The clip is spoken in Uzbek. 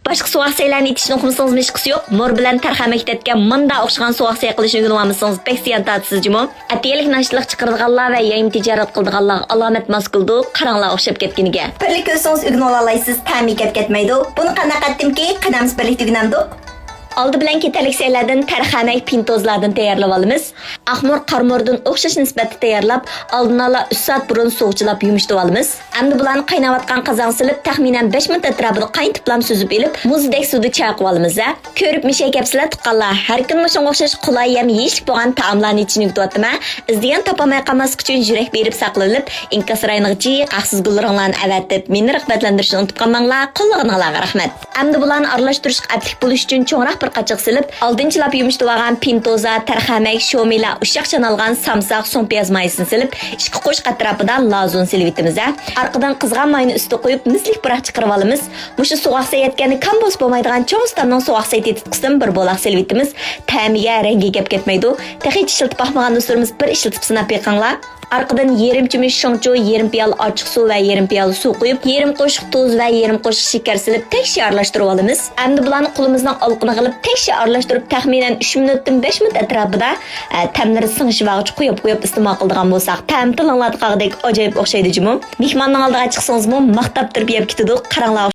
Başqa soğaqsaylarni itishni oxumasanız meşqisi yo'q. Mor bilan tarxamak ketgan manda o'xshagan so'qsay qilishni o'rganolmasanız pek ziyan tatsizjimi? Atiyalik nashliq chiqardiganlar va yayim tijorat qildiganlar alomat mas qildi, qaranglar o'xshab ketganiga. Birlik ko'rsangiz o'rganib olaysiz, ta'mi ketmaydi. Buni qanday qatdimki, qadamimiz birlikda o'rganamdik. Aldı bilan ketarlik saylardan tarxamak pintozlardan tayyorlab olamiz. Ahmor qarmordan o'xshash nisbatda tayyorlab, oldin ola 3 soat burun sovuqchilab yumishtirib olamiz. Endi bularni qaynayotgan qozon silib, taxminan 5 minut atrofida qaynatib suzib elib, muzdek suvda chaqib olamiz. Ko'rib mishay kapsizlar tuqqanlar, har kun shunga o'xshash qulay ham yeyishlik bo'lgan taomlarni ichini yutyapman. Izdegan topamay qolmaslik uchun yurak berib saqlanib, inkas raynig'ichi qaqsiz gullaringlarni avatib, meni rag'batlantirishni unutib qolmanglar. Qo'llag'inglarga rahmat. Endi bularni aralashtirishga aplik bo'lish uchun cho'ngroq bir qachiq silib, oldinchilab yumishtirgan pintoza, tarxamak, sho'mila, ushaq chanalgan samsaq, so'mpiyaz mayasini silib, 2 qo'sh atrofida lazon silib etamiz. Orqadan qizg'an mayni ustiga qo'yib, mislik biroq chiqarib olamiz. Mushu so'qsa yetgani kam bo's bo'lmaydigan cho'ngstamning so'qsa tetib bir bo'laq silib etamiz. Ta'miga, rangiga gap ketmaydi. Texnik ishiltib baxmagan do'stlarimiz bir ishiltib sinab beqinglar. Arqadan yarım chumuch shongcho, yarım piyol ochiq suv va yarım piyol suv qo'yib, yarım qoshiq tuz va yarım qoshiq shakar silib, tekshi aralashtirib olamiz. Endi bularni qo'limizdan olqini qilib, tekshi aralashtirib, taxminan 3 minutdan 5 minut atrofida ta'mlari singishvag'icha qo'yib iste'mol qiladigan bo'lsak, ta'm tilinglardagidek ajoyib o'xshaydi jumum. Mehmonning oldiga chiqsangiz-mu, maqtab turib yeb ketadi, qaranglar.